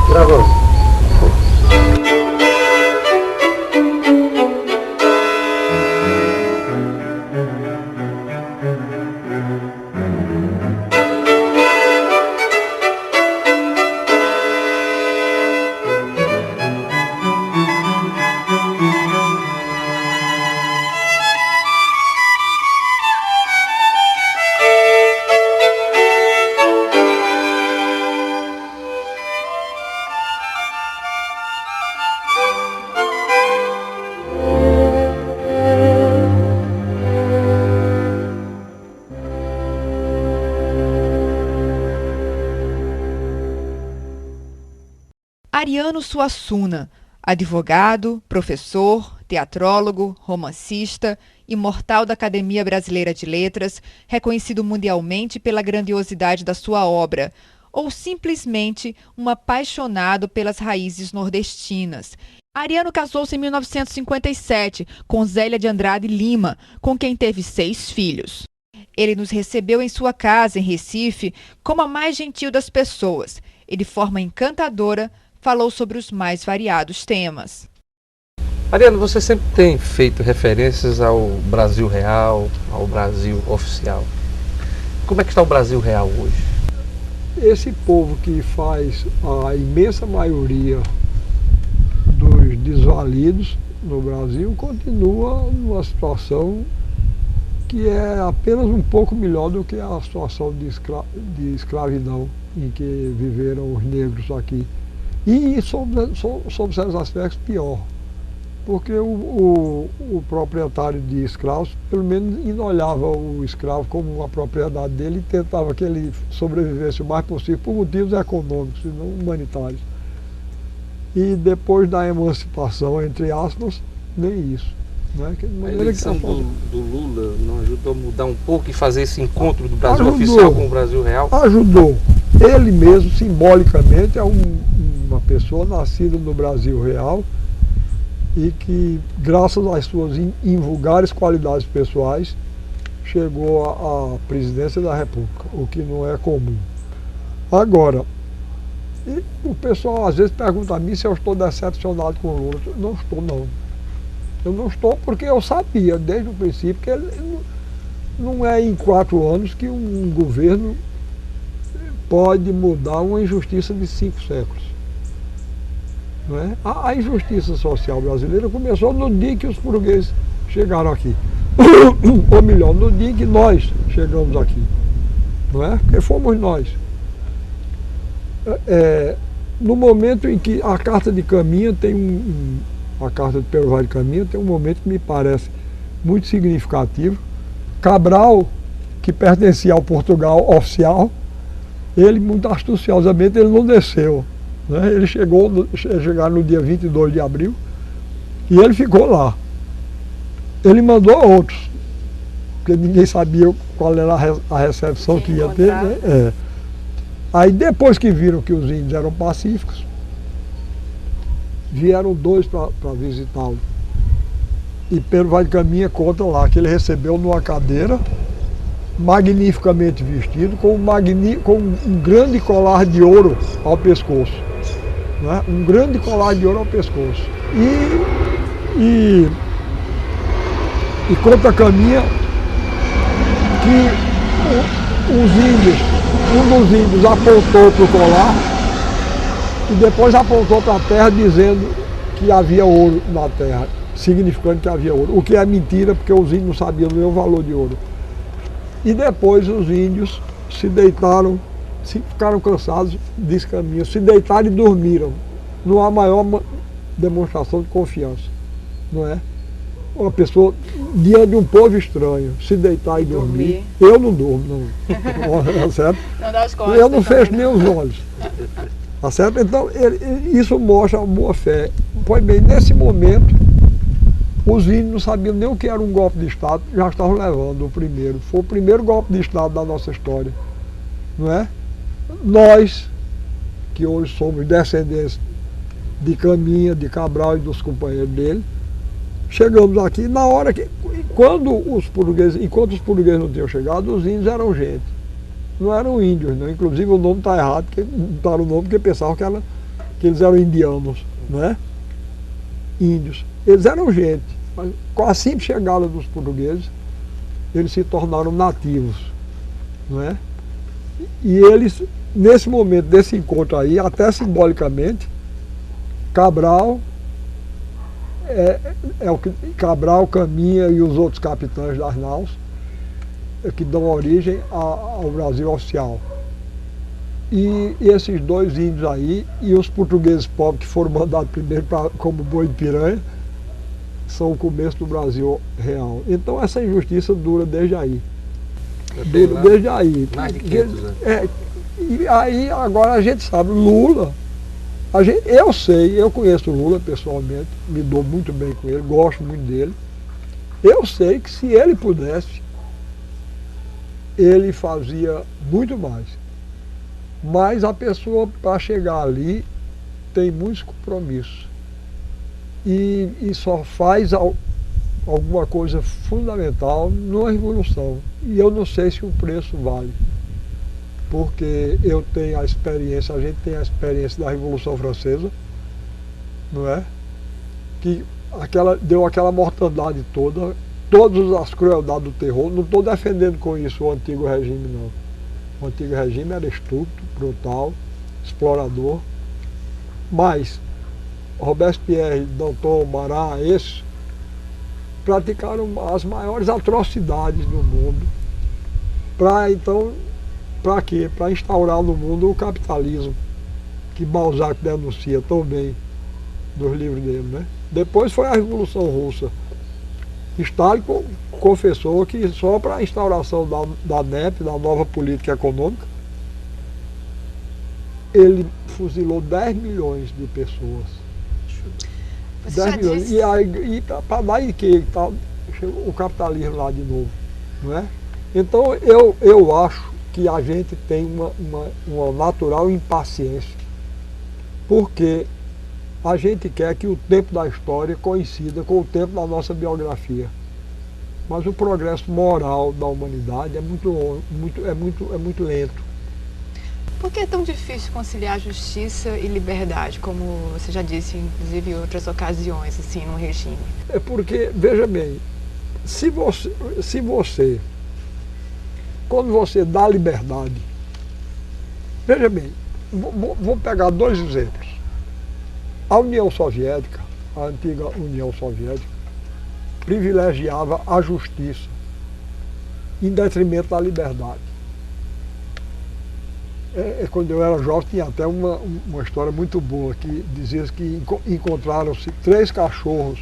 Gravando. Ariano Suassuna, advogado, professor, teatrólogo, romancista, imortal da Academia Brasileira de Letras, reconhecido mundialmente pela grandiosidade da sua obra, ou simplesmente um apaixonado pelas raízes nordestinas. Ariano casou-se em 1957 com Zélia de Andrade Lima, com quem teve 6 filhos. Ele nos recebeu em sua casa, em Recife, como a mais gentil das pessoas. E de forma encantadora, falou sobre os mais variados temas. Ariano, você sempre tem feito referências ao Brasil real, ao Brasil oficial. Como é que está o Brasil real hoje? Esse povo que faz a imensa maioria dos desvalidos no Brasil continua numa situação que é apenas um pouco melhor do que a situação de escravidão em que viveram os negros aqui. E sob certos aspectos pior, porque o proprietário de escravos, pelo menos, não olhava o escravo como uma propriedade dele e tentava que ele sobrevivesse o mais possível por motivos econômicos e não humanitários. E depois da emancipação, entre aspas, nem isso. Né? A eleição do Lula não ajudou a mudar um pouco e fazer esse encontro do Brasil oficial com o Brasil real? Ajudou. Ele mesmo, simbolicamente, é uma pessoa nascida no Brasil real e que, graças às suas invulgares qualidades pessoais, chegou à presidência da República, o que não é comum. Agora, o pessoal às vezes pergunta a mim se eu estou decepcionado com o Lula. Não estou, não. Eu não estou porque eu sabia desde o princípio que ele não é em 4 anos que um governo pode mudar uma injustiça de 5 séculos. Não é? A injustiça social brasileira começou no dia que os portugueses chegaram aqui. Ou melhor, no dia que nós chegamos aqui. Não é? Porque fomos nós. No momento em que a Carta de Caminha tem a Carta de Pero Vaz de Caminha tem um momento que me parece muito significativo. Cabral, que pertencia ao Portugal oficial, ele muito astuciosamente ele não desceu. Né? Ele chegaram no dia 22 de abril e ele ficou lá. Ele mandou outros, porque ninguém sabia qual era a recepção que ia ter. Né? Aí depois que viram que os índios eram pacíficos, vieram 2 para visitá-lo. E Pero Vaz de Caminha conta lá que ele recebeu numa cadeira, magnificamente vestido, com um grande colar de ouro ao pescoço. Né? Um grande colar de ouro ao pescoço. E conta Caminha que um dos índios apontou para o colar e depois apontou para a terra dizendo que havia ouro na terra, significando que havia ouro. O que é mentira, porque os índios não sabiam nem o valor de ouro. E depois os índios se deitaram, ficaram cansados, diz Caminha, se deitaram e dormiram. Não há maior demonstração de confiança, não é? Uma pessoa, diante de um povo estranho, se deitar e dormir. Eu não durmo, não. Certo? Não dá as costas. Eu não fecho nem os olhos. Tá certo? Então, isso mostra a boa fé. Pois bem, nesse momento, os índios não sabiam nem o que era um golpe de Estado, já estavam levando o primeiro. Foi o primeiro golpe de Estado da nossa história. Não é? Nós, que hoje somos descendentes de Caminha, de Cabral e dos companheiros dele. Chegamos aqui, na hora que, enquanto os portugueses não tinham chegado, os índios eram gente. Não eram índios, não. Inclusive o nome está errado, porque botaram o nome porque pensavam que eles eram indianos, não é? Índios. Eles eram gente, mas com a simples chegada dos portugueses, eles se tornaram nativos, não é? E eles, nesse momento desse encontro aí, até simbolicamente, Cabral, Cabral, Caminha e os outros capitães das naus que dão origem ao Brasil oficial. E esses dois índios aí, e os portugueses pobres que foram mandados primeiro como boi de piranha, são o começo do Brasil real. Então essa injustiça dura desde aí. Dura desde aí. Mais de 500 anos. E aí agora a gente sabe, Lula, eu conheço o Lula pessoalmente, me dou muito bem com ele, gosto muito dele. Eu sei que se ele pudesse, ele fazia muito mais. Mas a pessoa, para chegar ali, tem muitos compromissos. E só faz alguma coisa fundamental numa revolução. E eu não sei se o preço vale. Porque eu tenho a experiência, a gente tem a experiência da Revolução Francesa, não é? Que deu aquela mortandade toda, todas as crueldades do terror. Não estou defendendo com isso o antigo regime, não. O antigo regime era estúpido, brutal, explorador. Mas Robespierre, Danton, Marat, esses praticaram as maiores atrocidades do mundo. Para quê? Para instaurar no mundo o capitalismo, que Balzac denuncia tão bem nos livros dele, né? Depois foi a Revolução Russa. Stalin confessou que só para a instauração da NEP, da nova política econômica, ele fuzilou 10 milhões de pessoas. Você 10 já milhões. disse... E para dar em que chegou o capitalismo lá de novo, não é? Então eu acho que a gente tem uma natural impaciência, porque a gente quer que o tempo da história coincida com o tempo da nossa biografia. Mas o progresso moral da humanidade é muito lento. Por que é tão difícil conciliar justiça e liberdade, como você já disse, inclusive em outras ocasiões, assim, no regime? É porque, veja bem, quando você dá liberdade, veja bem, vou pegar dois exemplos. A União Soviética, a antiga União Soviética, privilegiava a justiça em detrimento da liberdade. Quando eu era jovem tinha até uma história muito boa que dizia que encontraram-se três cachorros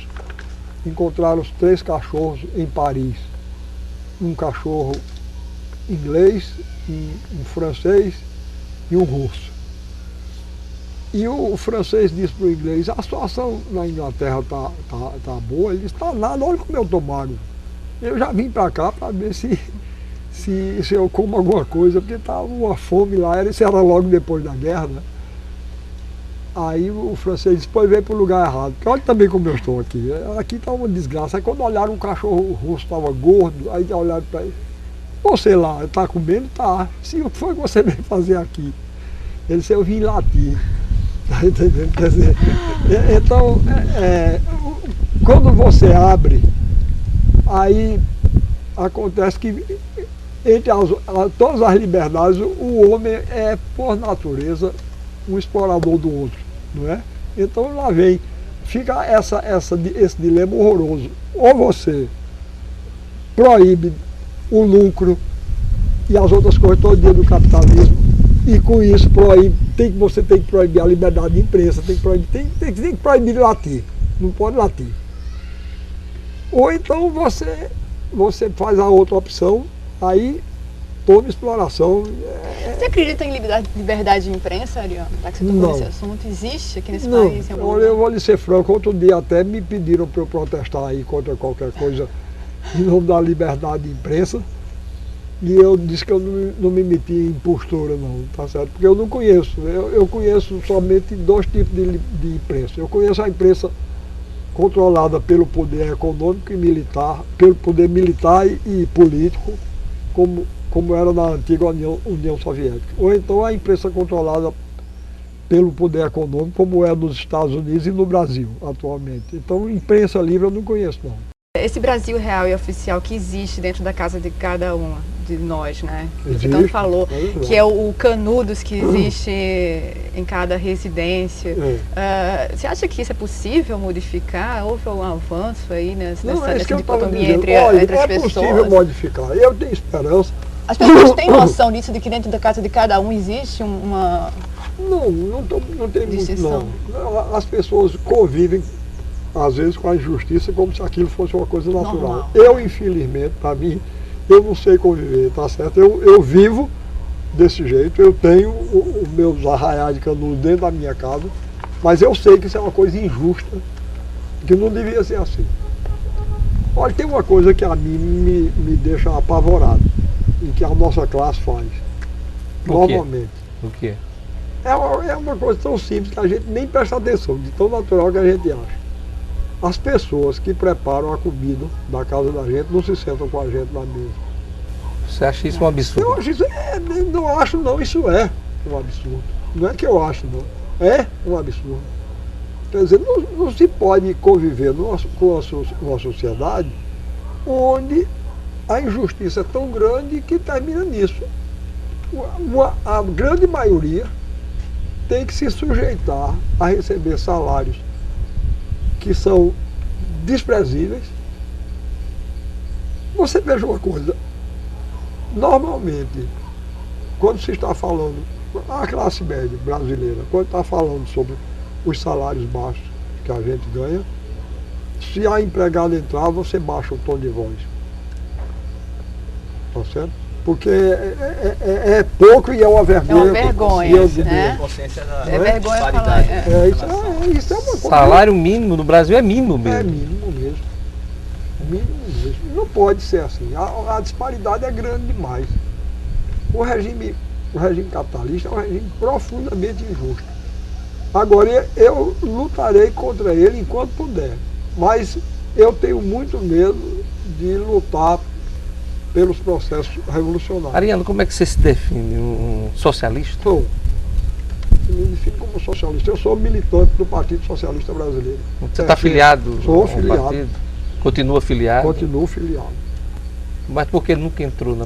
em Paris. Um cachorro inglês, um francês e um russo. E o francês disse para o inglês: a situação na Inglaterra tá boa. Ele disse: tá nada, olha como eu estou magro. Eu já vim para cá para ver se eu como alguma coisa, porque estava uma fome lá, isso era logo depois da guerra, né? Aí o francês disse: pois veio para o lugar errado, porque olha também como eu estou aqui. Aqui está uma desgraça. Aí quando olharam, um cachorro russo estava gordo, aí olharam para ele: você lá, está comendo? Tá. Sim, o que foi que você veio fazer aqui? Ele disse: eu vim latir. Quer dizer, então, quando você abre, aí acontece que entre todas as liberdades, o homem é, por natureza, um explorador do outro, não é? Então lá fica esse dilema horroroso. Ou você proíbe o lucro e as outras coisas todo dia do capitalismo, e com isso você tem que proibir a liberdade de imprensa, tem que proibir latir, não pode latir. Ou então você faz a outra opção, aí toda exploração. Você acredita em liberdade de imprensa, Ariano? Já que você tocou nesse assunto, existe aqui nesse país? Eu vou lhe ser franco, outro dia até me pediram para eu protestar aí contra qualquer coisa em nome da liberdade de imprensa. E eu disse que eu não me meti em postura não, tá certo? Porque eu não conheço. Eu conheço somente dois tipos de imprensa. Eu conheço a imprensa controlada pelo poder econômico e militar, pelo poder militar e político, como era na antiga União Soviética. Ou então a imprensa controlada pelo poder econômico, como é nos Estados Unidos e no Brasil atualmente. Então, imprensa livre eu não conheço não. Esse Brasil real e oficial que existe dentro da casa de cada um de nós, né? Existe, Você tanto falou, é que é o canudos que existe em cada residência. Você acha que isso é possível modificar? Houve algum avanço aí nessa dicotomia entre as pessoas? É possível modificar. Eu tenho esperança. As pessoas têm noção disso, de que dentro da casa de cada um existe uma... Não tem muito não. As pessoas convivem às vezes com a injustiça como se aquilo fosse uma coisa natural. Normal. Eu, infelizmente, para mim, eu não sei conviver, tá certo? Eu vivo desse jeito, eu tenho os meus arraiais de canudo dentro da minha casa, mas eu sei que isso é uma coisa injusta, que não devia ser assim. Olha, tem uma coisa que a mim me deixa apavorado, e que a nossa classe faz, normalmente. O quê? É uma coisa tão simples que a gente nem presta atenção, de tão natural que a gente acha. As pessoas que preparam a comida da casa da gente não se sentam com a gente na mesa. Você acha isso um absurdo? Eu acho isso, não acho não, isso é um absurdo. Não é que eu acho não, é um absurdo. Quer dizer, não se pode conviver com uma sociedade onde a injustiça é tão grande que termina nisso. A grande maioria tem que se sujeitar a receber salários que são desprezíveis. Você veja uma coisa, normalmente, quando se está falando, a classe média brasileira, quando está falando sobre os salários baixos que a gente ganha, se a empregada entrar, você baixa o tom de voz. Tá certo? Porque é pouco e é uma vergonha. É uma vergonha, né? É vergonha falar. Isso é uma coisa. Salário mínimo no Brasil é mínimo mesmo. É mínimo mesmo. Mínimo mesmo. Não pode ser assim. A disparidade é grande demais. O regime capitalista é um regime profundamente injusto. Agora, eu lutarei contra ele enquanto puder. Mas eu tenho muito medo de lutar pelos processos revolucionários. Ariano, como é que você se define? Um socialista? Eu me defino como socialista. Eu sou militante do Partido Socialista Brasileiro. Você está filiado? Sou filiado. Partido? Continua filiado? Continuo filiado. Mas por que nunca entrou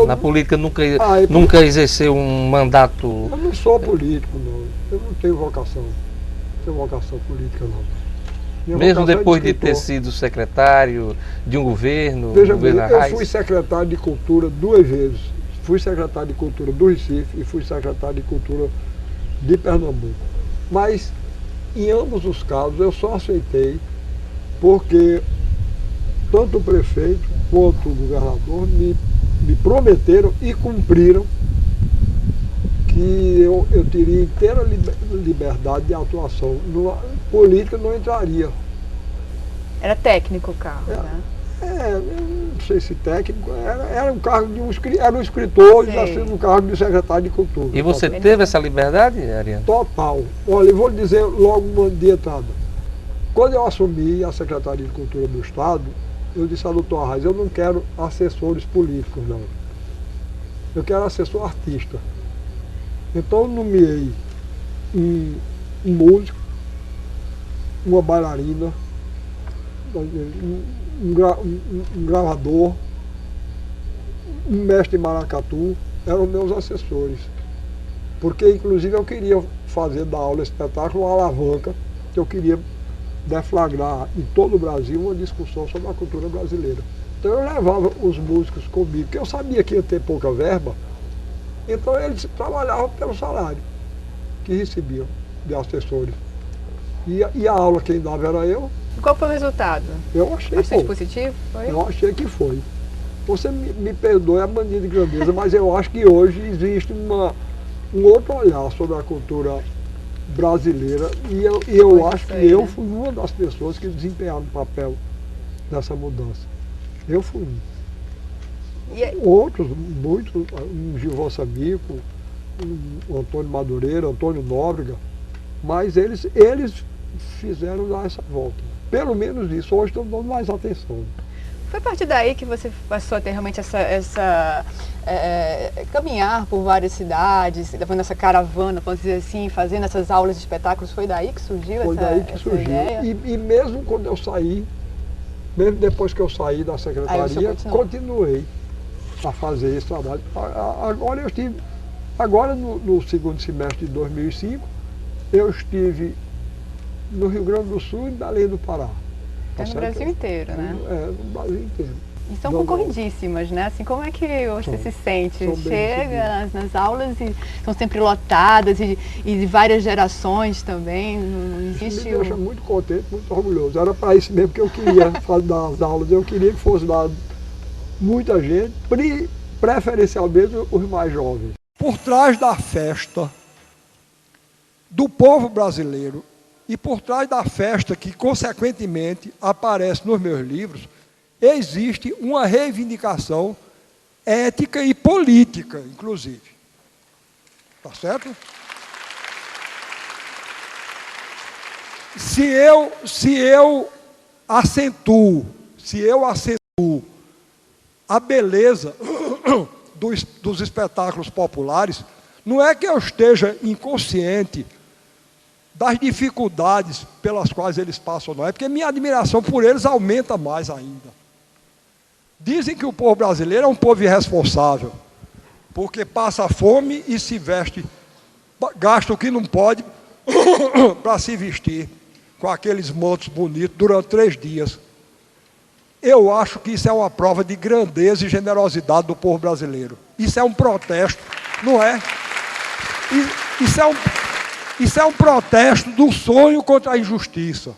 na política, nunca exerceu um mandato? Eu não sou político, não. Eu não tenho vocação. Não tenho vocação política, não. Mesmo depois de ter sido secretário de um governo? Veja bem, eu fui secretário de Cultura 2 vezes. Fui secretário de Cultura do Recife e fui secretário de Cultura de Pernambuco. Mas, em ambos os casos, eu só aceitei porque tanto o prefeito quanto o governador me prometeram e cumpriram que eu teria inteira liberdade de atuação. Política não entraria. Era técnico o cargo, né? Eu não sei se técnico, era um cargo de era um escritor e sendo um cargo de secretário de Cultura. E você teve essa liberdade, Ariano? Total. Olha, eu vou lhe dizer logo uma de entrada. Quando eu assumi a Secretaria de Cultura do Estado, eu disse a doutor Arraes, eu não quero assessores políticos, não. Eu quero assessor artista. Então eu nomeei um músico, uma bailarina, um gravador, um mestre de maracatu, eram meus assessores. Porque inclusive eu queria fazer da aula espetáculo uma alavanca, que eu queria deflagrar em todo o Brasil uma discussão sobre a cultura brasileira. Então eu levava os músicos comigo, porque eu sabia que ia ter pouca verba, então eles trabalhavam pelo salário que recebiam de assessores. E a aula quem dava era eu. E qual foi o resultado? Eu achei bastante positivo? Foi? Eu achei que foi. Você me perdoe a mania de grandeza, mas eu acho que hoje existe um outro olhar sobre a cultura brasileira e eu acho que eu fui uma das pessoas que desempenharam o papel nessa mudança. Eu fui. Outros, muitos, um Gilvão Samico, o Antônio Madureira, Antônio Nóbrega, mas eles fizeram dar essa volta. Pelo menos isso, hoje estão dando mais atenção. Foi a partir daí que você passou a ter realmente caminhar por várias cidades, levando essa caravana, vamos dizer assim, fazendo essas aulas de espetáculos, foi daí que surgiu essa ideia? E mesmo quando eu saí, mesmo depois que eu saí da secretaria, continuei a fazer esse trabalho. Agora no segundo semestre de 2005, eu estive no Rio Grande do Sul e na Belém do Pará. No Brasil inteiro, né? No Brasil inteiro. E são concorridíssimas, né? Assim, como é que você se sente? Chega nas aulas e são sempre lotadas e de várias gerações também, não existe... Isso me deixa muito contente, muito orgulhoso. Era para isso mesmo que eu queria dar as aulas. Eu queria que fosse dado muita gente, preferencialmente os mais jovens. Por trás da festa do povo brasileiro e por trás da festa que, consequentemente, aparece nos meus livros, existe uma reivindicação ética e política, inclusive. Tá certo? Se eu acentuo a beleza dos espetáculos populares, não é que eu esteja inconsciente das dificuldades pelas quais eles passam, não é porque minha admiração por eles aumenta mais ainda. Dizem que o povo brasileiro é um povo irresponsável, porque passa fome e se veste, gasta o que não pode para se vestir com aqueles mantos bonitos durante 3 dias. Eu acho que isso é uma prova de grandeza e generosidade do povo brasileiro. Isso é um protesto, não é? Isso é um protesto do sonho contra a injustiça.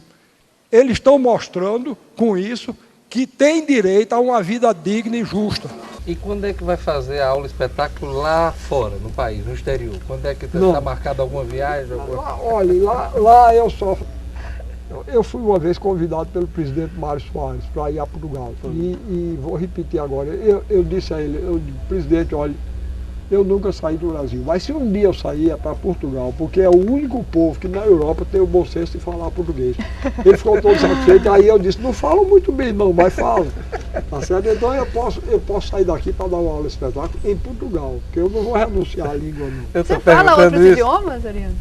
Eles estão mostrando, com isso, que tem direito a uma vida digna e justa. E quando é que vai fazer a aula espetáculo lá fora, no país, no exterior? Quando é que está marcada alguma viagem? Olha, lá eu fui uma vez convidado pelo presidente Mário Soares para ir a Portugal. E vou repetir agora, eu disse a ele, presidente, olha, eu nunca saí do Brasil, mas se um dia eu sair é para Portugal, porque é o único povo que na Europa tem o bom senso de falar português. Ele ficou todo satisfeito, aí eu disse, não falo muito bem não, mas falo. Tá certo? Então eu posso sair daqui para dar uma aula de espetáculo em Portugal, porque eu não vou renunciar à língua não. Você fala outros idiomas, Ariano?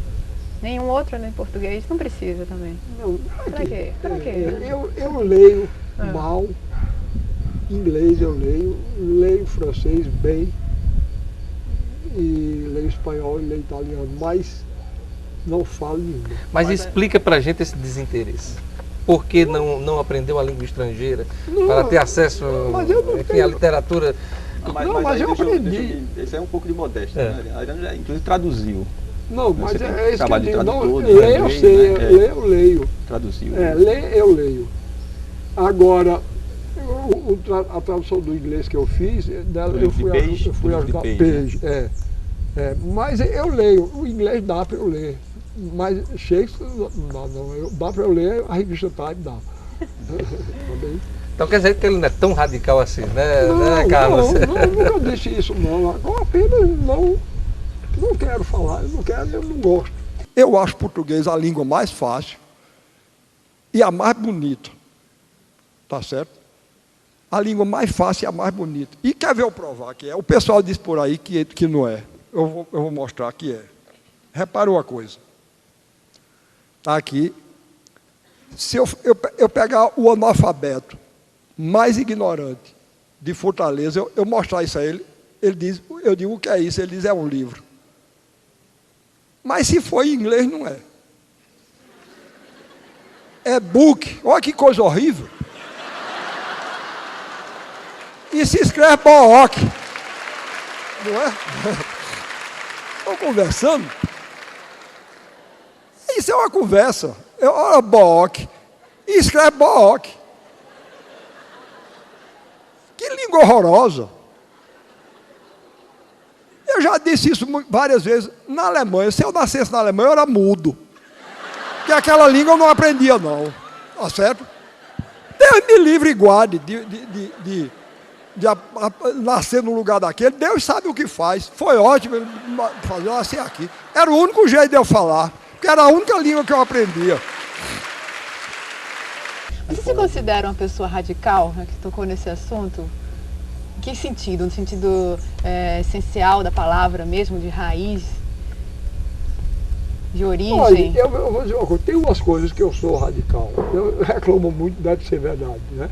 Nenhum outro, nem português? Não precisa também. Não, pra quê? Eu leio mal, inglês eu leio francês bem, e leio espanhol e leio italiano, mas não falo nenhuma. Mas explica pra gente esse desinteresse. Por que não aprendeu a língua estrangeira para ter acesso à literatura? Mas eu aprendi. Isso é um pouco de modéstia, né? A Ariano já, inclusive, traduziu. Não, mas é isso que eu digo. Ler eu sei, eu leio. Traduziu. Ler eu leio. Agora, a tradução do inglês que eu fiz, eu fui ajudar Page. Mas eu leio, o inglês dá para eu ler. Mas Shakespeare não dá, não. Dá para eu ler, a revista Time dá. Então quer dizer que ele não é tão radical assim, né, Carlos? Não, nunca disse isso não. Eu apenas não quero falar, eu não gosto. Eu acho português a língua mais fácil e a mais bonita. Tá certo? A língua mais fácil e a mais bonita. E quer ver eu provar que é? O pessoal diz por aí que não é. Eu vou mostrar que é. Repara uma coisa. Está aqui. Se eu pegar o analfabeto mais ignorante de Fortaleza, eu mostrar isso a ele, eu digo o que é isso? Ele diz, é um livro. Mas se for em inglês, não é. É book. Olha que coisa horrível. E se escreve Book. Não é? Estão conversando? Isso é uma conversa. Olha Book. E escreve Book. Que língua horrorosa. Eu já disse isso várias vezes na Alemanha. Se eu nascesse na Alemanha, eu era mudo. Porque aquela língua eu não aprendia, não. Tá certo? Deus me livre e guarde de nascer no lugar daquele, Deus sabe o que faz. Foi ótimo ele fazer eu nascer aqui. Era o único jeito de eu falar, porque era a única língua que eu aprendia. Você se considera uma pessoa radical, né, que tocou nesse assunto? Em que sentido? No sentido essencial da palavra mesmo, de raiz? De origem? Olha, eu vou dizer uma coisa, tem umas coisas que eu sou radical. Eu reclamo muito, deve ser verdade, né?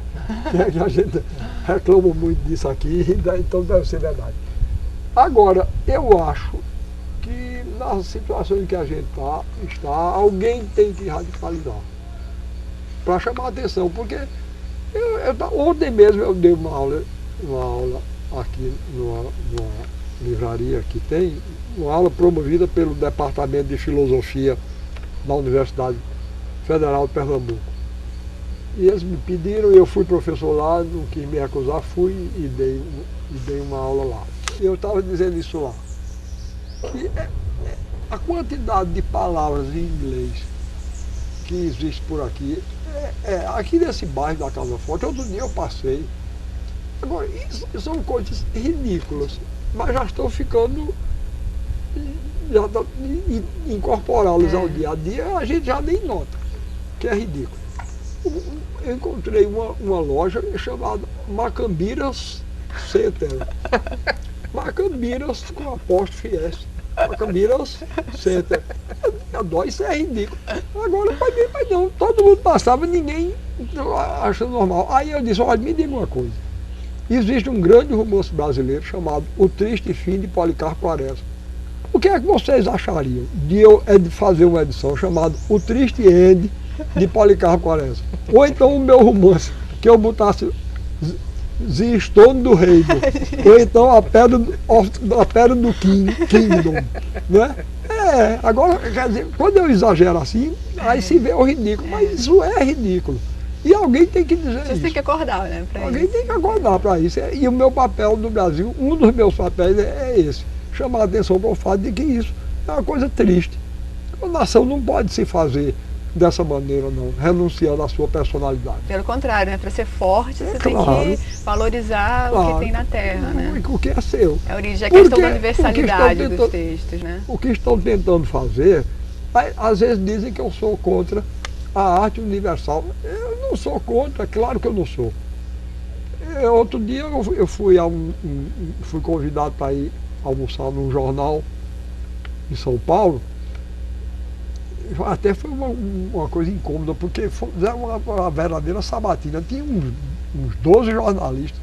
A gente reclama muito disso aqui, então deve ser verdade. Agora, eu acho que nas situações em que a gente está, alguém tem que radicalizar. Para chamar a atenção, porque ontem mesmo eu dei uma aula aqui numa livraria que tem, uma aula promovida pelo Departamento de Filosofia da Universidade Federal de Pernambuco. E eles me pediram, eu fui professor lá, não quis me recusar, fui e dei uma aula lá. E eu estava dizendo isso lá, que a quantidade de palavras em inglês que existe por aqui, aqui nesse bairro da Casa Forte, outro dia eu passei. Agora, isso são coisas ridículas, mas já estão ficando, incorporá-los ao dia a dia, a gente já nem nota, que é ridículo. Eu encontrei uma loja chamada Macambiras Center. Macambiras com apóstrofe S. Macambiras Center. Isso é ridículo. Agora, mas não, todo mundo passava, ninguém achando normal. Aí eu disse, olha, me diga uma coisa. Existe um grande romance brasileiro chamado O Triste Fim de Policarpo Quaresma. O que é que vocês achariam de fazer uma edição chamada O Triste End de Policarpo Quaresma? Ou então o meu romance, que eu botasse Zistone do Reino, ou então a Pedra do Kingdom, né? Agora, quer dizer, quando eu exagero assim, aí se vê o ridículo, mas isso é ridículo. E alguém tem que dizer isso. Você tem que acordar, né? Alguém tem que acordar para isso. E o meu papel no Brasil, um dos meus papéis é esse, chamar a atenção para o fato de que isso é uma coisa triste. A nação não pode se fazer dessa maneira, não, renunciando à sua personalidade. Pelo contrário, né? Para ser forte, você claro, tem que valorizar o que tem na terra, né? O que é seu. É a origem, a questão da universalidade dos textos, né? O que estão tentando fazer, às vezes dizem que eu sou contra a arte universal. Eu não sou contra, é claro que eu não sou. Outro dia eu fui convidado para ir almoçar num jornal em São Paulo. Até foi uma coisa incômoda, porque fizeram uma verdadeira sabatina. Tinha uns 12 jornalistas.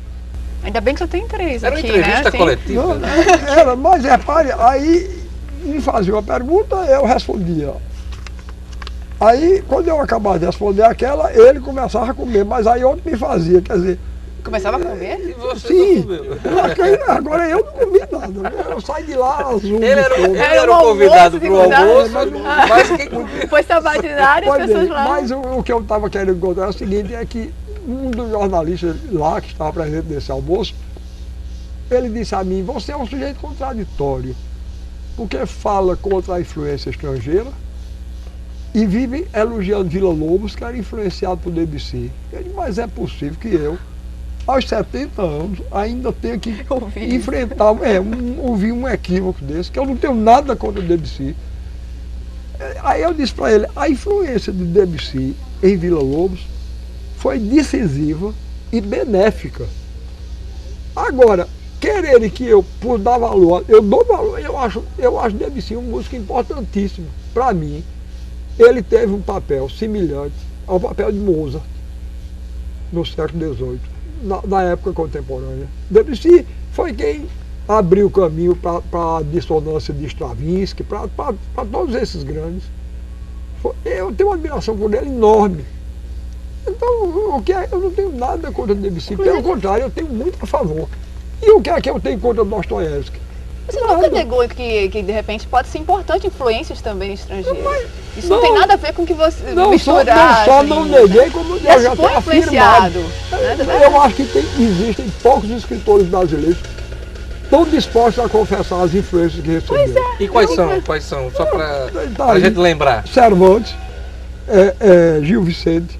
Ainda bem que só tem 3 aqui, né? Era uma entrevista coletiva? Não, mas repare, aí me fazia uma pergunta, eu respondia. Aí, quando eu acabava de responder aquela, ele começava a comer, mas aí outro me fazia, quer dizer... Começava a comer? E você sim, não comeu? Agora eu não comi nada, eu saí de lá azul. Ele era o convidado para o almoço, mas quem comeu? Foi sabatinado e as pessoas lá... Mas o que eu estava querendo encontrar é o seguinte, é que um dos jornalistas lá, que estava presente nesse almoço, ele disse a mim, você é um sujeito contraditório, porque fala contra a influência estrangeira e vive elogiando Vila Lobos, que era influenciado por Debussy. Eu disse, mas é possível que eu, aos 70 anos, ainda tenha que enfrentar, ouvir um equívoco desse, que eu não tenho nada contra Debussy. Aí eu disse para ele, a influência de Debussy em Vila Lobos foi decisiva e benéfica. Agora, quererem que eu, por dar valor, eu dou valor, eu acho Debussy uma música importantíssima. Para mim, ele teve um papel semelhante ao papel de Mozart no século XVIII, na época contemporânea. Debussy foi quem abriu o caminho para a dissonância de Stravinsky, para todos esses grandes. Eu tenho uma admiração por ele enorme. Então, eu não tenho nada contra Debussy, pelo contrário, eu tenho muito a favor. E o que é que eu tenho contra Dostoiévski? Você nunca negou que de repente pode ser importante influências também estrangeiras? Isso não tem nada a ver com que você misturar. Não neguei, como eu já foi tenho influenciado. Né? Eu acho que existem poucos escritores brasileiros tão dispostos a confessar as influências que receberam. E quais são? Só para a gente lembrar. Cervantes, Gil Vicente,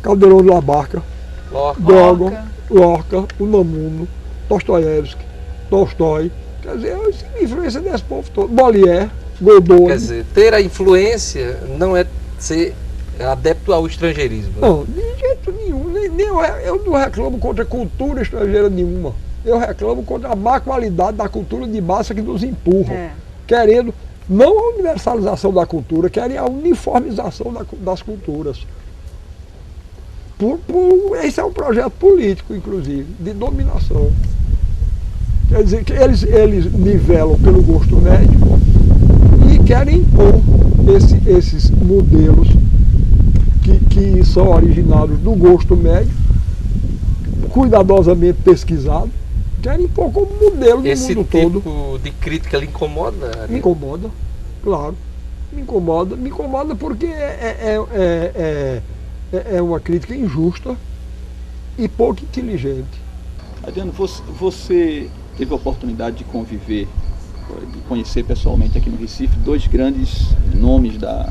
Caldeirão de la Barca, Gogol, Lorca, Unamuno, Dostoiévski, Tolstói. Quer dizer, a influência desse povo todo. Molière, Godoy. Quer dizer, ter a influência não é ser adepto ao estrangeirismo. Né? Não, de jeito nenhum. Eu não reclamo contra cultura estrangeira nenhuma. Eu reclamo contra a má qualidade da cultura de massa que nos empurra. Querendo, não a universalização da cultura, querem a uniformização das culturas. Esse é um projeto político, inclusive, de dominação. Quer dizer, que eles nivelam pelo gosto médio e querem impor esses modelos que são originados do gosto médio, cuidadosamente pesquisado, querem impor como modelo no mundo todo. Esse tipo de crítica lhe incomoda? Me incomoda, claro. Me incomoda porque é uma crítica injusta e pouco inteligente. Adriano, você teve a oportunidade de conviver, de conhecer pessoalmente aqui no Recife dois grandes nomes da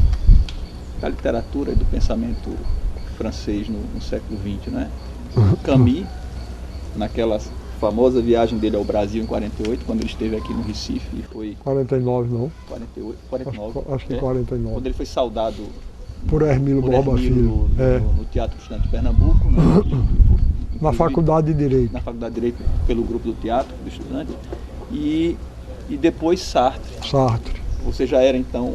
literatura e do pensamento francês no século XX, né? Camus, naquela famosa viagem dele ao Brasil em 48, quando ele esteve aqui no Recife e foi... 49 não. 49. Acho que 49. Quando ele foi saudado por Hermílio Borba Filho. No Teatro Estudante de Pernambuco. Né? Na Faculdade de Direito. Na Faculdade de Direito, pelo grupo do Teatro do Estudante. E depois Sartre. Você já era, então,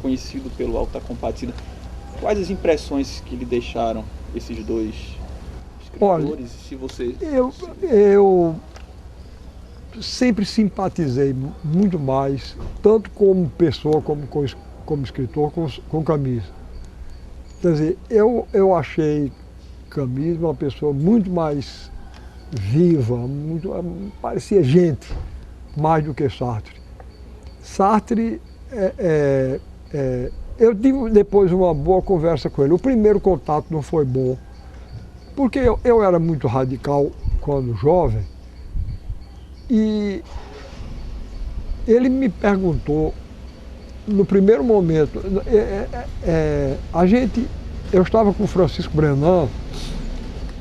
conhecido pelo Alto da Compadecida. Quais as impressões que lhe deixaram esses dois escritores? Olha, se você... eu sempre simpatizei muito mais, tanto como pessoa, como escritor, com Camus. Quer dizer, eu achei Camus uma pessoa muito mais viva, parecia gente, mais do que Sartre. Sartre, eu tive depois uma boa conversa com ele. O primeiro contato não foi bom, porque eu era muito radical quando jovem, e ele me perguntou, no primeiro momento, eu estava com Francisco Brenan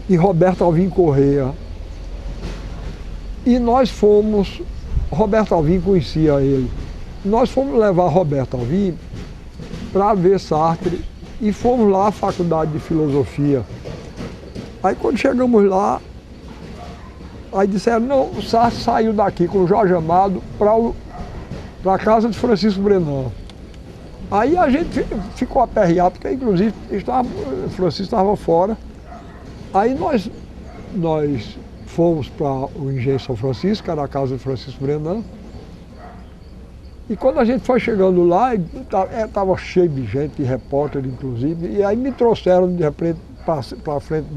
e Roberto Alvim Corrêa, e nós fomos, Roberto Alvim conhecia ele, nós fomos levar Roberto Alvim para ver Sartre e fomos lá à Faculdade de Filosofia. Aí quando chegamos lá, aí disseram, não, o Sartre saiu daqui com o Jorge Amado para a casa de Francisco Brenan. Aí a gente ficou aperreado, porque inclusive Francisco estava fora. Aí nós fomos para o Engenho São Francisco, que era a casa de Francisco Brenan. E quando a gente foi chegando lá, estava cheio de gente, de repórter inclusive, e aí me trouxeram de repente para a frente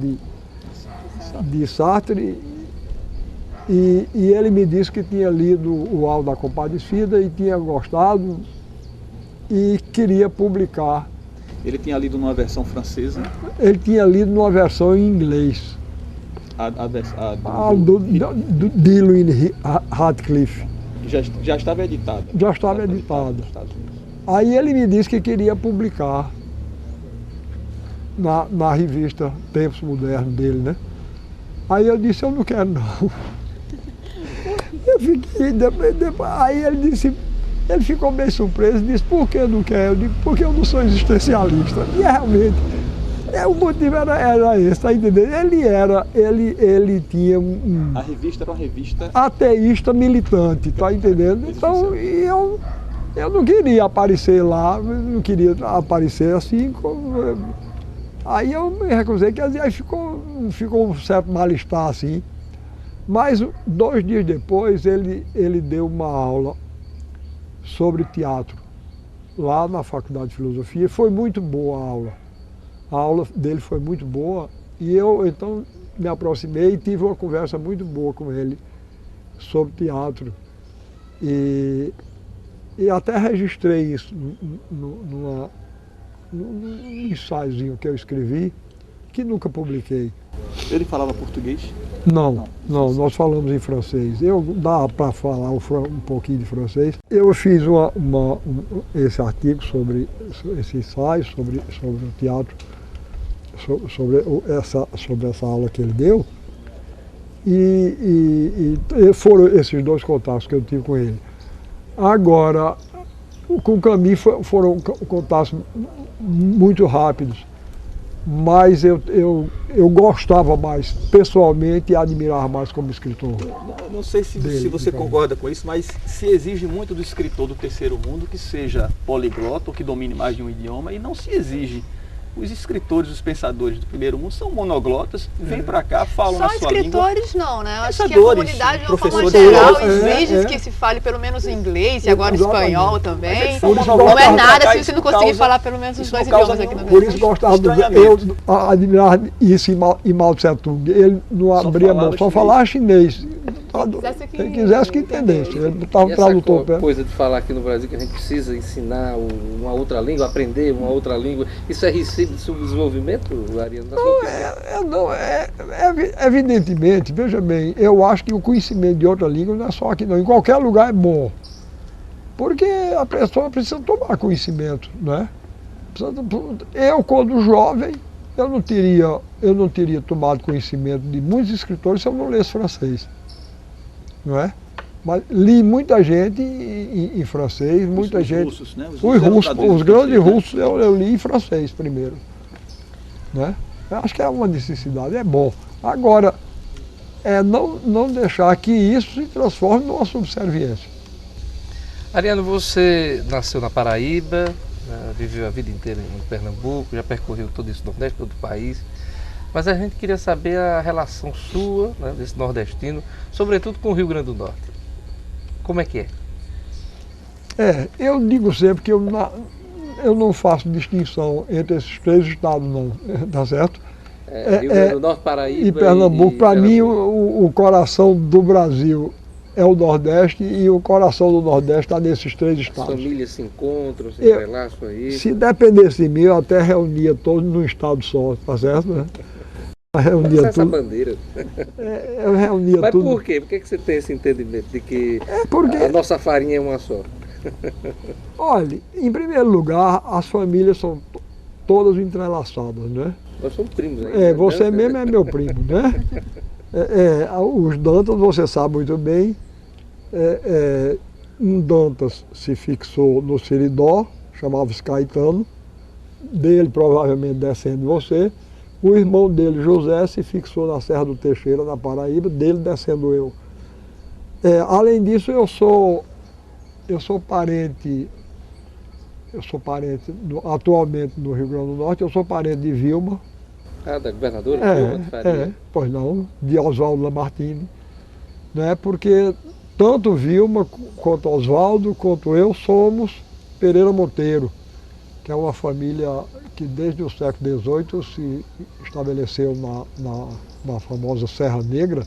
de Sartre, e ele me disse que tinha lido o Alto da Compadecida e tinha gostado e queria publicar. Ele tinha lido numa versão francesa? Ele tinha lido numa versão em inglês. Do Dillwyn Radcliffe. Já estava editada? Já estava editada. Aí ele me disse que queria publicar na revista Tempos Modernos dele, né? Aí eu disse, eu não quero não. Eu fiquei, aí ele disse, ele ficou bem surpreso e disse, por que eu não quero? Eu digo, porque eu não sou existencialista. E realmente, o motivo era esse, tá entendendo? Ele tinha A revista era uma revista... ateísta militante, tá entendendo? Então, eu não queria aparecer lá, não queria aparecer assim. Aí eu me recusei, quer dizer, aí ficou um certo mal-estar assim. Mas 2 dias depois ele deu uma aula sobre teatro, lá na Faculdade de Filosofia, e foi muito boa a aula. A aula dele foi muito boa e eu então me aproximei e tive uma conversa muito boa com ele sobre teatro. E até registrei isso num ensaiozinho que eu escrevi, que nunca publiquei. Ele falava português? Não, nós falamos em francês. Dá para falar um pouquinho de francês. Eu fiz esse artigo sobre esse ensaio, sobre o teatro, sobre essa aula que ele deu, e foram esses dois contatos que eu tive com ele. Agora, com o Camus foram contatos muito rápidos, mas eu gostava mais pessoalmente e admirava mais como escritor. Não sei se você concorda com isso, mas se exige muito do escritor do terceiro mundo que seja poliglota ou que domine mais de um idioma, e não se exige. Os escritores, os pensadores do primeiro mundo são monoglotas, vêm para cá, falam na sua língua. Só escritores não, né? Eu acho que a Pensadores, comunidade, de uma forma professores, geral, exige que se fale pelo menos inglês e agora espanhol também. Por isso Não é nada cá, se você não conseguir falar pelo menos os dois causa idiomas aqui no Por Brasil. isso gostava eu admirava isso em Mao Tse Tung. Ele não abria mão, só falava chinês. Quem quisesse que entendesse. Ele botava um tradutor perto. Coisa de falar aqui no Brasil que a gente precisa ensinar uma outra língua, aprender uma outra língua, isso é receita de subdesenvolvimento, Ariano? Evidentemente, veja bem, eu acho que o conhecimento de outra língua não é só aqui não, em qualquer lugar é bom. Porque a pessoa precisa tomar conhecimento, né? Eu, quando jovem, eu não teria tomado conhecimento de muitos escritores se eu não lesse francês, não é? Mas li muita gente em francês, muita gente... Russos, né? Os grandes russos eu li em francês primeiro, né? Eu acho que é uma necessidade, é bom. Agora, não deixar que isso se transforme numa subserviência. Ariano, você nasceu na Paraíba, né, viveu a vida inteira em Pernambuco, já percorreu todo esse Nordeste, todo o país. Mas a gente queria saber a relação sua, né, desse nordestino, sobretudo com o Rio Grande do Norte. Como é que é? Eu digo sempre que eu não faço distinção entre esses três estados, não, tá certo? Rio Grande do Norte, Paraíba e Pernambuco. Para mim, Pernambuco. o coração do Brasil é o Nordeste, e o coração do Nordeste está nesses três As estados. famílias se encontram, se entrelaçam aí. Se dependesse de mim, eu até reunia todos num estado só, tá certo, né? Eu reunia essa tudo. bandeira. Eu reunia Mas tudo. por quê? Por que você tem esse entendimento de que Porque, a nossa farinha é uma só? olha, em primeiro lugar, as famílias são todas entrelaçadas, né? Nós somos primos ainda. Você mesmo é meu primo, né? Os Dantas, você sabe muito bem, um Dantas se fixou no Seridó, chamava-se Caetano, dele provavelmente descendo de você. O irmão dele, José, se fixou na Serra do Teixeira, na Paraíba, dele descendo eu. Além disso, eu sou parente atualmente no Rio Grande do Norte, eu sou parente de Vilma. Ah, da governadora? Vilma de Faria. Pois não, de Oswaldo Lamartine, né? Porque tanto Vilma quanto Oswaldo, quanto eu, somos Pereira Monteiro, que é uma família que desde o século XVIII se estabeleceu na famosa Serra Negra,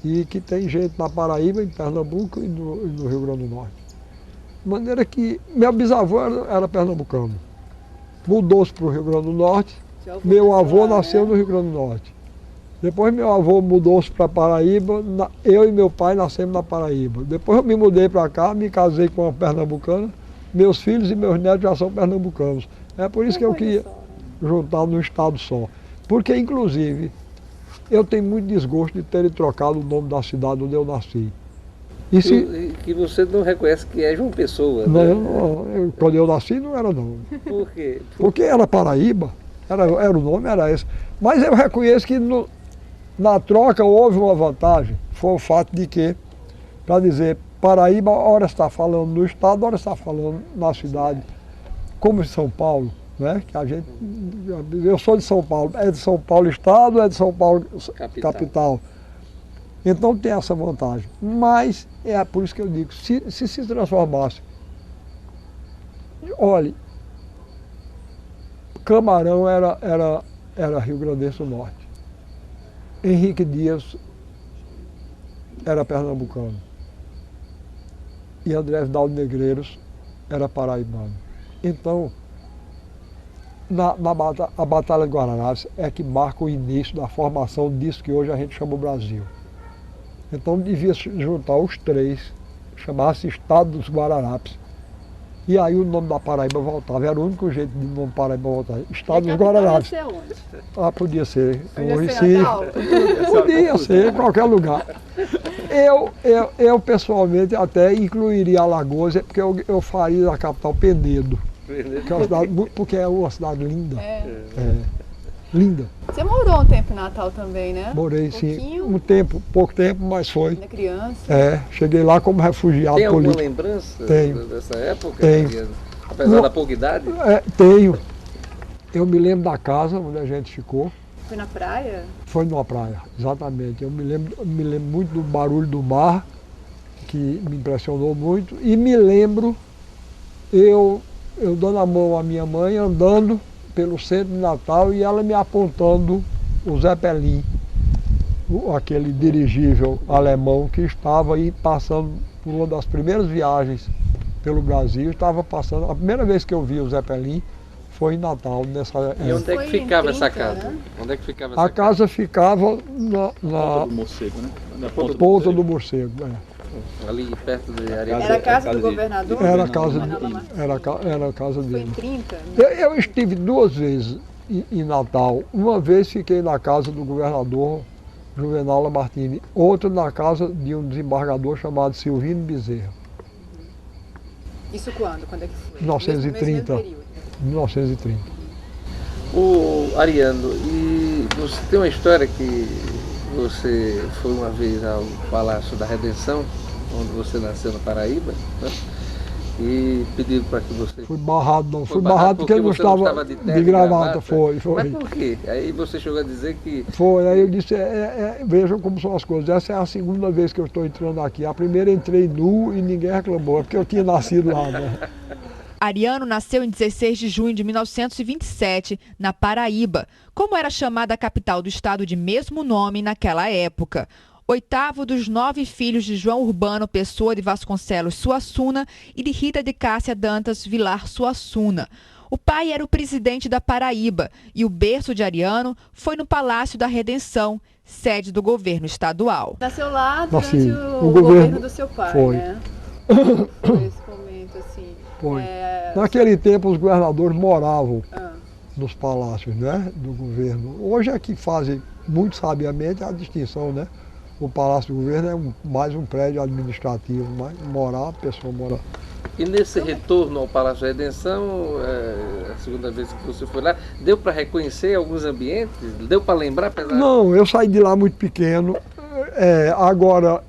e que tem gente na Paraíba, em Pernambuco e no Rio Grande do Norte. De maneira que meu bisavô era pernambucano, mudou-se para o Rio Grande do Norte, meu avô nasceu no Rio Grande do Norte. Depois meu avô mudou-se para Paraíba, eu e meu pai nascemos na Paraíba. Depois eu me mudei para cá, me casei com uma pernambucana, meus filhos e meus netos já são pernambucanos. É por isso que eu queria juntar num estado só. Porque, inclusive, eu tenho muito desgosto de terem trocado o nome da cidade onde eu nasci. Que você não reconhece que é João Pessoa, né? Não, quando eu nasci não era não. Por quê? Porque era Paraíba, era o nome, era esse. Mas eu reconheço que na troca houve uma vantagem, foi o fato de que, para dizer, Paraíba, ora está falando no estado, ora está falando na cidade, como em São Paulo, né? Que eu sou de São Paulo, é de São Paulo estado, é de São Paulo capital. Então tem essa vantagem. Mas é por isso que eu digo, se transformasse, olhe, Camarão era Rio Grandense do Norte. Henrique Dias era pernambucano. E André Vidal de Negreiros era paraibano. Então, a Batalha de Guararapes é que marca o início da formação disso que hoje a gente chama o Brasil. Então devia se juntar os três, chamar-se Estado dos Guararapes. E aí o nome da Paraíba voltava, era o único jeito de nome Paraíba voltar. Estado dos Ia Guararapes. ser onde? Ah, podia ser Podia o ser Recife, Natal? podia ser em qualquer lugar. Eu pessoalmente até incluiria Alagoas, porque eu faria da capital Penedo, que é uma cidade, porque é uma cidade linda. É. Linda. Você morou um tempo em Natal também, né? Morei sim, Pouquinho. um tempo, pouco tempo, mas foi. Ainda criança. Cheguei lá como refugiado Tem alguma político. lembrança Tenho. dessa época? Tenho. Ariano? Apesar da pouca idade? Tenho. Eu me lembro da casa onde a gente ficou. Foi na praia? Foi numa praia, exatamente. Eu me lembro muito do barulho do mar, que me impressionou muito. E me lembro eu dando a mão à minha mãe, andando pelo centro de Natal e ela me apontando o Zeppelin, aquele dirigível alemão que estava aí passando por uma das primeiras viagens pelo Brasil. Estava passando, a primeira vez que eu vi o Zeppelin foi em Natal, nessa época. E onde é que Foi em ficava 30, essa casa? né? Onde é que ficava essa A casa ficava Ponta na do Morcego, né? Na Ponta do Morcego. Ali perto de Ariano? Era a casa do de- governador? Era a Não, casa, não, não, não. era a casa Foi em dele. 30? Eu estive 2 vezes em Natal. Uma vez fiquei na casa do governador Juvenal Lamartine, outra na casa de um desembargador chamado Silvino Bezerra, Isso quando? Quando é que foi? 1930. Mesmo período. 1930. O Ariano, e você tem uma história que você foi uma vez ao Palácio da Redenção, onde você nasceu na Paraíba, né? E pediram para que você... Fui barrado, não. Foi Fui barrado porque eu não você não estava de de, terno e gravata. Foi. Mas por quê? Aí você chegou a dizer que... Foi, aí eu disse, vejam como são as coisas. Essa é a segunda vez que eu estou entrando aqui. A primeira entrei nu e ninguém reclamou, é porque eu tinha nascido lá, né? Ariano nasceu em 16 de junho de 1927, na Paraíba, como era chamada a capital do estado de mesmo nome naquela época. 8º dos 9 filhos de João Urbano Pessoa de Vasconcelos Suassuna e de Rita de Cássia Dantas Vilar Suassuna. O pai era o presidente da Paraíba e o berço de Ariano foi no Palácio da Redenção, sede do governo estadual. Nasceu lá durante Nasci. o O governo governo do seu pai, foi. né? Foi esse momento, assim. Foi. É, Naquele tempo os governadores moravam ah, nos palácios, né, do governo. Hoje é que fazem muito sabiamente a distinção, né? O Palácio do Governo é mais um prédio administrativo, mas morar, a pessoa morar. E nesse retorno ao Palácio da Redenção, a segunda vez que você foi lá, deu para reconhecer alguns ambientes? Deu para lembrar? Apesar... Não, eu saí de lá muito pequeno. Agora,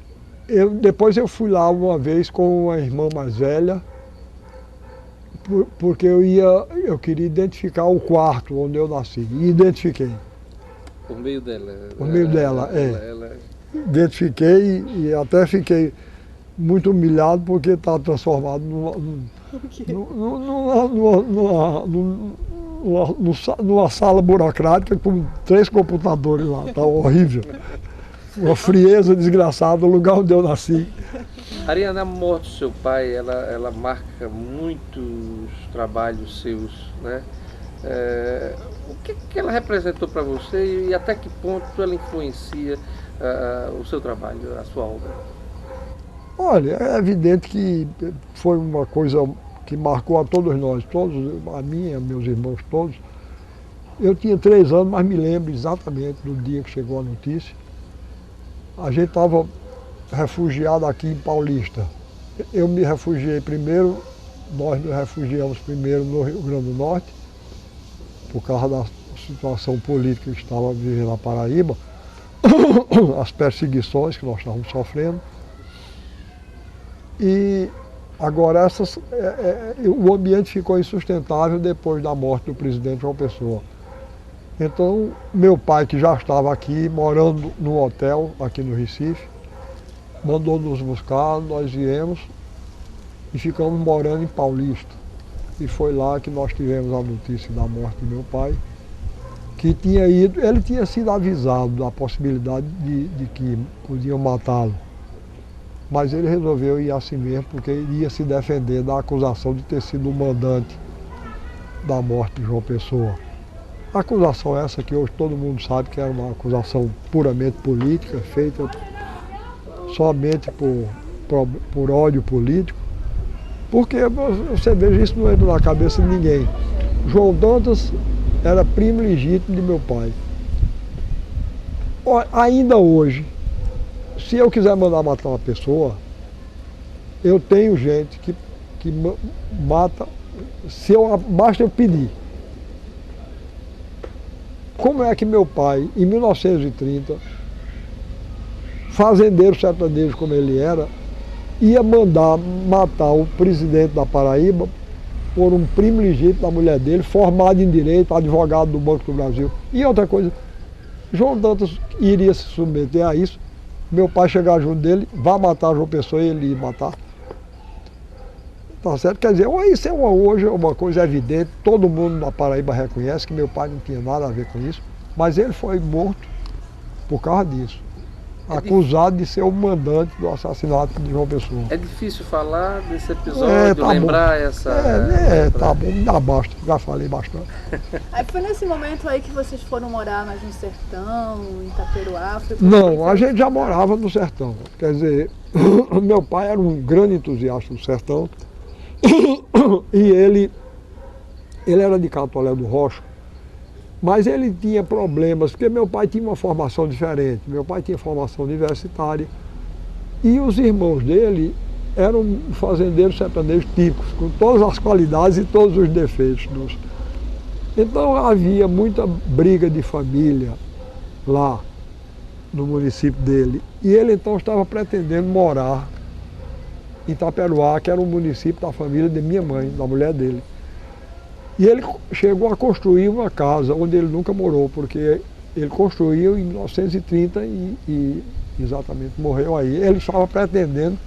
depois eu fui lá uma vez com uma irmã mais velha, porque eu queria identificar o quarto onde eu nasci. E identifiquei. Por meio dela? Por meio dela, ela... Identifiquei e até fiquei muito humilhado porque está transformado numa sala burocrática com 3 computadores lá. Está horrível. Uma frieza desgraçada no lugar onde eu nasci. Ariano, a morte do seu pai, ela marca muitos trabalhos seus, né? O que ela representou para você e até que ponto ela influencia o seu trabalho, a sua obra? Olha, é evidente que foi uma coisa que marcou a todos nós, a mim, a meus irmãos todos. Eu tinha 3 anos, mas me lembro exatamente do dia que chegou a notícia. A gente estava refugiado aqui em Paulista. Eu me refugiei primeiro, nós nos refugiamos primeiro no Rio Grande do Norte, por causa da situação política que estava vivendo na Paraíba, as perseguições que nós estávamos sofrendo. E agora o ambiente ficou insustentável depois da morte do presidente João Pessoa. Então, meu pai, que já estava aqui, morando num hotel aqui no Recife, mandou nos buscar, nós viemos e ficamos morando em Paulista. E foi lá que nós tivemos a notícia da morte do meu pai, que ele tinha sido avisado da possibilidade de que podiam matá-lo. Mas ele resolveu ir assim mesmo, porque ele ia se defender da acusação de ter sido o mandante da morte de João Pessoa. A acusação essa que hoje todo mundo sabe que era uma acusação puramente política, feita somente por ódio político, Porque você veja, isso não entra na cabeça de ninguém. João Dantas era primo legítimo de meu pai. Ainda hoje, se eu quiser mandar matar uma pessoa, eu tenho gente que mata, basta eu pedir. Como é que meu pai, em 1930, fazendeiro sertanejo como ele era, ia mandar matar o presidente da Paraíba por um primo legítimo da mulher dele, formado em direito, advogado do Banco do Brasil. E outra coisa, João Dantas iria se submeter a isso, meu pai chegar junto dele, vai matar João Pessoa e ele ia matar. Tá certo? Quer dizer, isso hoje é uma coisa evidente, todo mundo na Paraíba reconhece que meu pai não tinha nada a ver com isso, mas ele foi morto por causa disso. Acusado de ser o mandante do assassinato de João Pessoa. É difícil falar desse episódio, tá lembrar bom. essa... Tá bom, dá basta, já falei bastante. Aí foi nesse momento aí que vocês foram morar mais no sertão, em Itaperuá? Não, a gente já morava no sertão. Quer dizer, meu pai era um grande entusiasta do sertão e ele era de Catolé do Rocha. Mas ele tinha problemas, porque meu pai tinha uma formação diferente, meu pai tinha formação universitária e os irmãos dele eram fazendeiros sertanejos típicos, com todas as qualidades e todos os defeitos. Então havia muita briga de família lá no município dele e ele então estava pretendendo morar em Itaperuá, que era um município da família de minha mãe, da mulher dele. E ele chegou a construir uma casa onde ele nunca morou, porque ele construiu em 1930 e exatamente morreu aí. Ele estava pretendendo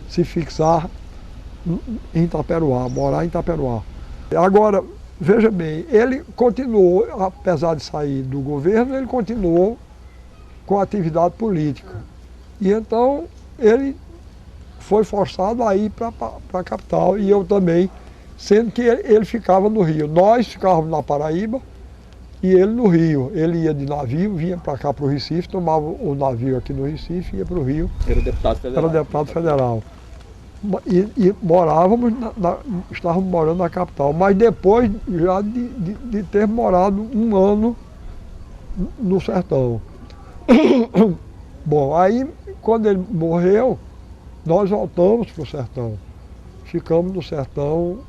se fixar em Itaperuá, morar em Itaperuá. Agora, veja bem, ele continuou, apesar de sair do governo, ele continuou com a atividade política. E então ele foi forçado a ir para a capital e eu também, sendo que ele ficava no Rio. Nós ficávamos na Paraíba e ele no Rio. Ele ia de navio, vinha para cá para o Recife, tomava o navio aqui no Recife e ia para o Rio. Era deputado federal. Era deputado federal. E morávamos, estávamos morando na capital, mas depois já de ter morado um ano no sertão. Bom, aí quando ele morreu, nós voltamos para o sertão. Ficamos no sertão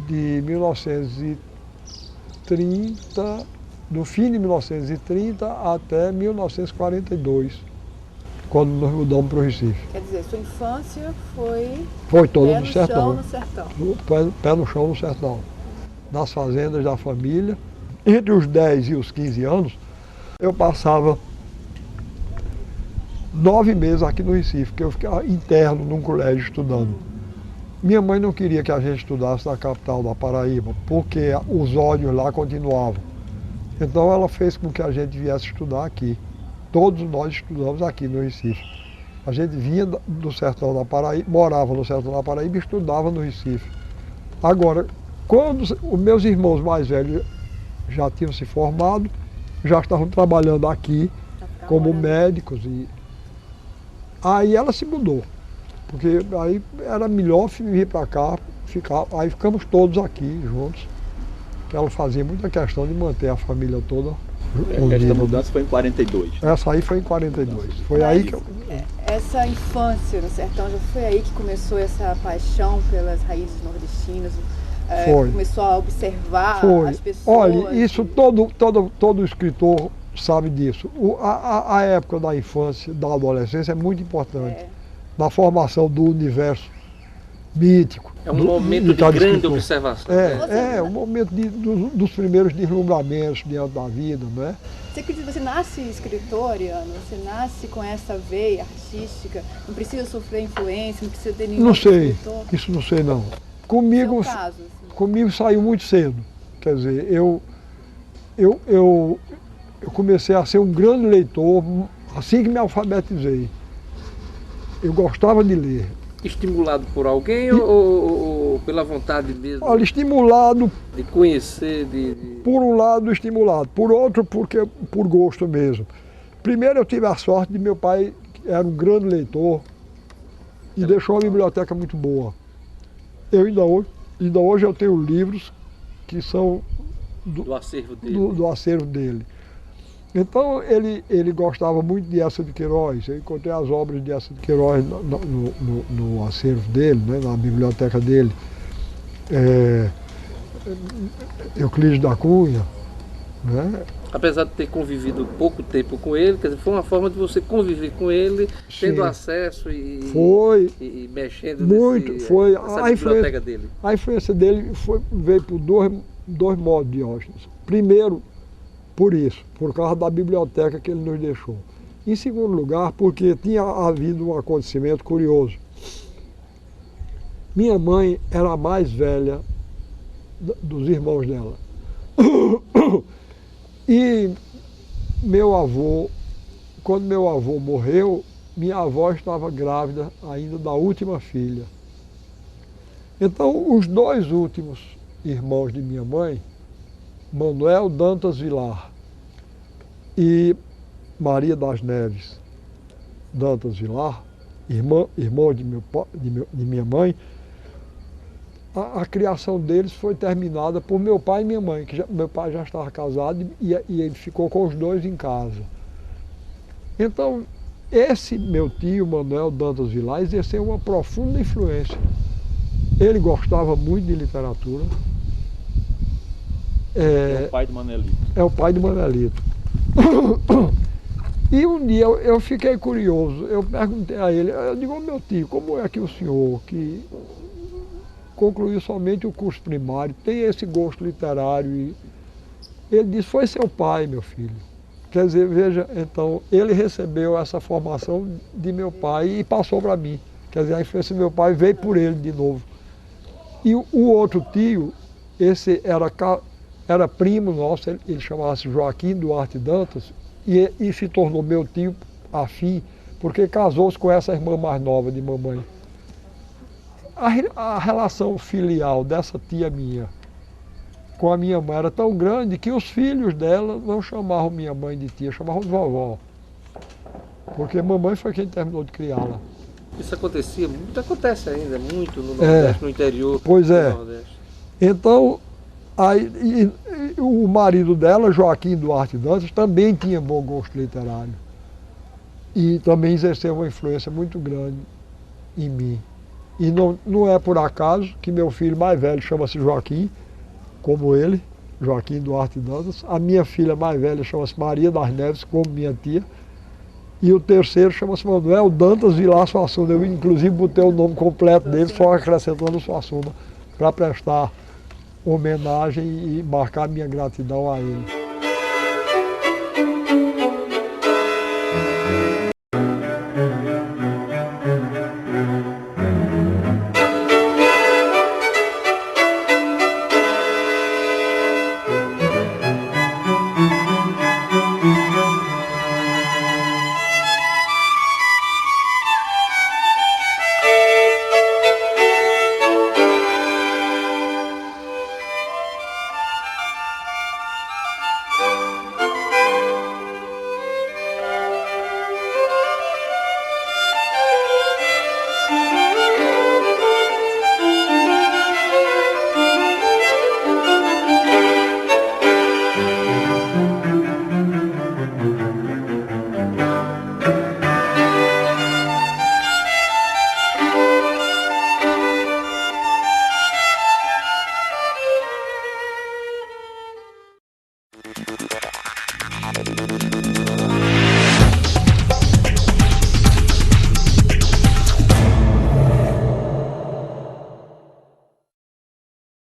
de 1930, do fim de 1930 até 1942, quando nós mudamos para o Recife. Quer dizer, sua infância foi toda no sertão. Chão no sertão. Pé no chão no sertão. Nas fazendas da família. Entre os 10 e os 15 anos, eu passava 9 meses aqui no Recife, porque eu ficava interno num colégio estudando. Minha mãe não queria que a gente estudasse na capital da Paraíba, porque os ódios lá continuavam. Então ela fez com que a gente viesse estudar aqui. Todos nós estudamos aqui no Recife. A gente vinha do sertão da Paraíba, morava no sertão da Paraíba e estudava no Recife. Agora, quando os meus irmãos mais velhos já tinham se formado, já estavam trabalhando aqui como médicos. Aí ela se mudou. Porque aí era melhor vir para cá, aí ficamos todos aqui juntos, que ela fazia muita questão de manter a família toda unida. Esta mudança foi em 42. Essa aí foi em 42. Foi aí que eu... Essa infância no sertão, já foi aí que começou essa paixão pelas raízes nordestinas? Foi. Começou a observar as pessoas? Olha, isso todo escritor sabe disso. A época da infância, da adolescência é muito importante. Na formação do universo mítico. É um momento de grande observação. É um momento dos primeiros deslumbramentos diante da vida, não é? Você acredita, você nasce escritor, Ariano? Você nasce com essa veia artística? Não precisa sofrer influência, não precisa ter nenhum escritor? Isso não sei não. Comigo saiu muito cedo. Quer dizer, eu comecei a ser um grande leitor assim que me alfabetizei. Eu gostava de ler. Estimulado por alguém ou pela vontade mesmo? Olha, estimulado... De conhecer, Por um lado, estimulado. Por outro, por gosto mesmo. Primeiro, eu tive a sorte de meu pai, que era um grande leitor, e deixou uma biblioteca muito boa. Eu ainda hoje eu tenho livros que são Do acervo dele. do acervo dele. Então ele gostava muito de Eça de Queiroz. Eu encontrei as obras de Eça de Queiroz no acervo dele, né, na biblioteca dele. Euclides da Cunha, né? Apesar de ter convivido pouco tempo com ele, quer dizer, foi uma forma de você conviver com ele, tendo Sim. acesso e mexendo Muito, nessa biblioteca dele. A influência dele veio por dois modos, Diógenes. Primeiro, por causa da biblioteca que ele nos deixou. Em segundo lugar, porque tinha havido um acontecimento curioso. Minha mãe era a mais velha dos irmãos dela. E quando meu avô morreu, minha avó estava grávida ainda da última filha. Então, os dois últimos irmãos de minha mãe, Manuel Dantas Vilar e Maria das Neves Dantas Vilar, irmão de minha mãe, a criação deles foi terminada por meu pai e minha mãe, que meu pai já estava casado e ele ficou com os dois em casa. Então, esse meu tio, Manuel Dantas Vilar, exerceu uma profunda influência. Ele gostava muito de literatura. É o pai do Manelito. É o pai do Manelito. E um dia eu fiquei curioso, eu perguntei a ele, eu digo, meu tio, como é que o senhor, que concluiu somente o curso primário, tem esse gosto literário? E ele disse, foi seu pai, meu filho. Quer dizer, veja, então, ele recebeu essa formação de meu pai e passou para mim. Quer dizer, a influência do meu pai veio por ele de novo. E o outro tio, esse era primo nosso, ele chamava-se Joaquim Duarte Dantas, e se tornou meu tio afim, porque casou-se com essa irmã mais nova de mamãe. A relação filial dessa tia minha com a minha mãe era tão grande que os filhos dela não chamavam minha mãe de tia, chamavam de vovó. Porque mamãe foi quem terminou de criá-la. Isso acontecia muito, acontece ainda muito no Nordeste, no interior pois do é. Nordeste. Então, e o marido dela, Joaquim Duarte Dantas, também tinha bom gosto literário. E também exerceu uma influência muito grande em mim. E não é por acaso que meu filho mais velho chama-se Joaquim, como ele, Joaquim Duarte Dantas. A minha filha mais velha chama-se Maria das Neves, como minha tia. E o terceiro chama-se Manuel Dantas Vilar Suassuna. Eu, inclusive, botei o nome completo dele, só acrescentando Suassuna, para prestar homenagem e marcar minha gratidão a ele.